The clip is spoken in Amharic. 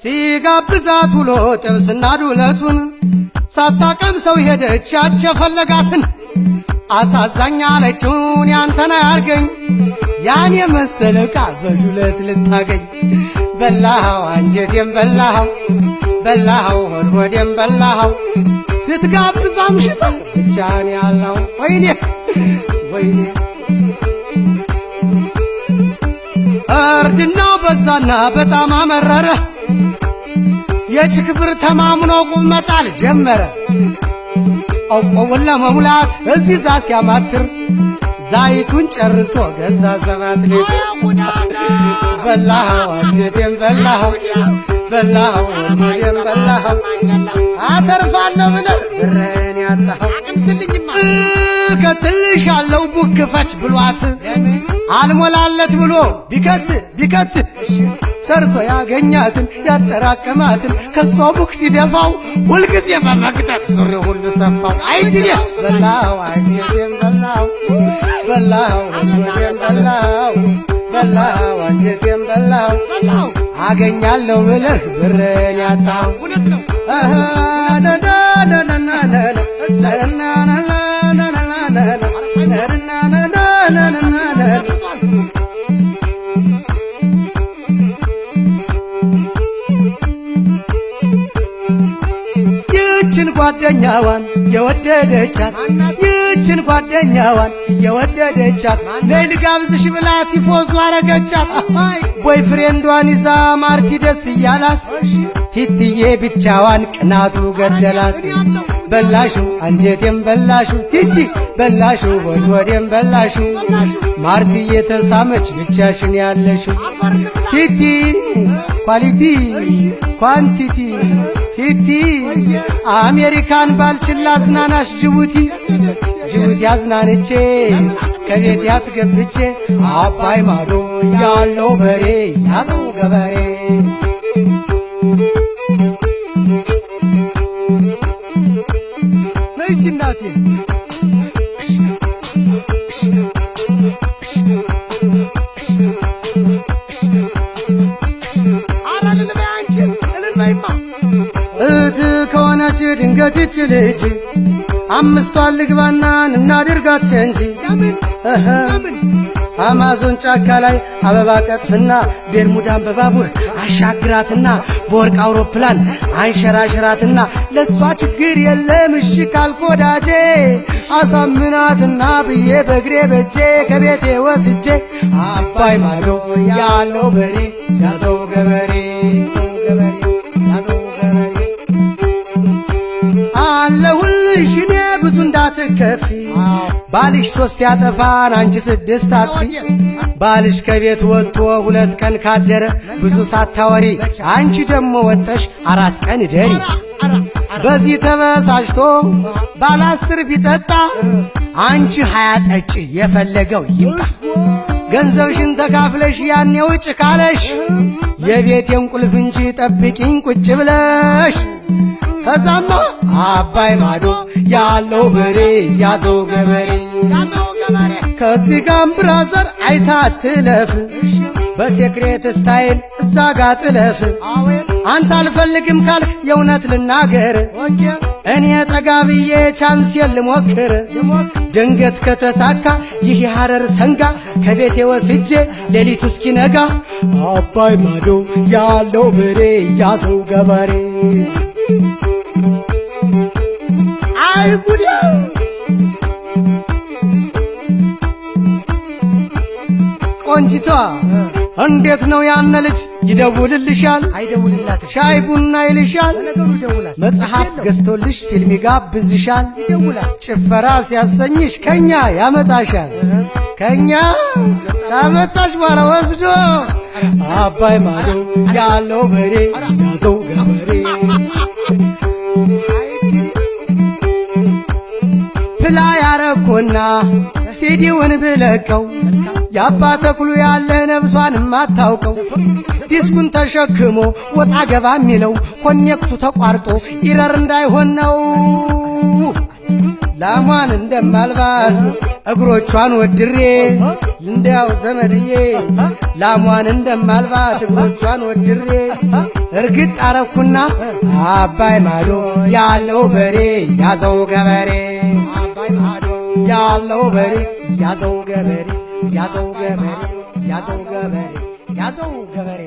ሲጋብዛት ውሎ ጥብስና ዱለቱን ሳታቀምሰው ሄደች ያቸፈለጋትን አሳዛኝ አለችውን ያንተን አያርገኝ ያን የመሰለ ዕቃ በዱለት ልታገኝ በላኸው አንጀቴም በላኸው በላኸው ሆዴም በላኸው ስትጋብዝ አምሽተህ ብቻህን ያለው ወይኔ ወይኔ እርድናው በዛና በጣም አመረረ የችክብር ተማምኖ ቁም መጣል ጀመረ ቆውን ለመሙላት እዚህ ዛ ሲያማትር ዛይቱን ጨርሶ ገዛ 7 ሊትር በላኸው አንጀቴም በላኸው በላኸው ሆዴም በላኸው አተርፋለሁ ብለህ ብርህን ያጣኸው እከትልሻለሁ ቡክፈች ብሏት አልሞላለት ብሎ ቢከት ሰርቶ ያገኛትን ያጠራቀማትን ከሷ ቡክ ሲደፋው ሁልጊዜ በመግጠት ሱሪ ሁሉ ሰፋው አይድኔ በላኸው አንጀቴም በላኸው በላኸው ሆዴም በላኸው በላኸው አንጀቴም በላኸው አገኛለሁ ብለህ ብርህን ያጣኸው እውነት ነው ይችን ጓደኛዋን የወደደቻት ይችን ጓደኛዋን የወደደቻት ነይ ልጋብዝሽ ብላ ቲፎዞ አረገቻት ቦይፍሬንዷን ይዛ ማርቲ ደስ እያላት ቲትዬ ብቻዋን ቅናቱ ገደላት በላሹ አንጀቴም በላሹ ቲቲ በላሹ ሆዴም በላሹ ማርትዬ ተሳመች ብቻሽን ያለሹ ቲቲ ኳሊቲ ኳንቲቲ ቲቲ አሜሪካን ባልችላ አዝናናሽ ጅቡቲ አዝናንቼ ከቤት ያስገብቼ አባይ ማዶ ያለው በሬ ያዘው ገበሬ ነይሲናቴ ከሆነች ድንገት ይች ልጅ 5ቷን ልግባና እናድርጋት እንጂ አማዞን ጫካ ላይ አበባ ቀጥፍና ቤርሙዳን በባቡር አሻግራትና በወርቅ አውሮፕላን አንሸራሽራትና ለሷ ችግር የለም እሺ ካልኮዳጄ አሳምናትና ብዬ በእግሬ በጄ ከቤቴ ወስጄ አባይ ማዶ ያለው በሬ ያዘው ገበሬ አለሁልሽ እኔ ብዙ እንዳትከፊ ባልሽ 3 ያጠፋን አንቺ 6 አጥፊ ባልሽ ከቤት ወጥቶ 2 ቀን ካደረ ብዙ ሳታወሪ አንቺ ደሞ ወጥተሽ 4 ቀን ደሪ በዚህ ተበሳጭቶ ባል 10 ቢጠጣ አንቺ 20 ጠጪ የፈለገው ይምጣ ገንዘብሽን ተካፍለሽ ያኔ ውጭ ካለሽ የቤቴን ቁልፍ እንጂ ጠብቂኝ ቁጭ ብለሽ ከዛማ አባይ ማዶ ያለው በሬ ያዘው ገበሬ ከዚህ ጋር ብራዘር አይታ አትለፍ በሴክሬት ስታይል እዛ ጋ ጥለፍ አንተ አልፈልግም ካልክ የእውነት ልናገር እኔ ጠጋብዬ ቻንስ ልሞክር ድንገት ከተሳካ ይህ የሐረር ሰንጋ ከቤቴ ወስጄ ሌሊቱ እስኪነጋ አባይ ማዶ ያለው በሬ ያዘው ገበሬ አይ ጉድ ቆንጂቷ እንዴት ነው ያነ ልጅ ይደውልልሻል አይደውልላት ሻይ ቡና ይልሻል ለነገሩ ይደውላል መጽሐፍ ገዝቶልሽ ፊልም ይጋብዝሻል ይደውላል ጭፈራ ሲያሰኝሽ ከኛ ያመጣሻል ከኛ ያመጣሽ በኋላ ወስዶ አባይ ማዶ ያለው በሬ ያዘው ገበሬ ፕላ ያረኮና ሲዲውን ብለቀው ያባ ተክሉ ያለ ነብሷን ማታውቀው ዲስኩን ተሸክሞ ወጣ ገባ የሚለው ኮኔክቱ ተቋርጦ ኢረር እንዳይሆን ነው ላሟን እንደማልባት እግሮቿን ወድሬ እንዳው ዘመድዬ ላሟን እንደማልባት እግሮቿን ወድሬ እርግጥ አረኩና አባይ ማዶ ያለው በሬ ያዘው ገበሬ አባይ ማዶ ያለው በሬ ያዘው ገበሬ ያዘው ገበሬ ያዘው ገበሬ ያዘው ገበሬ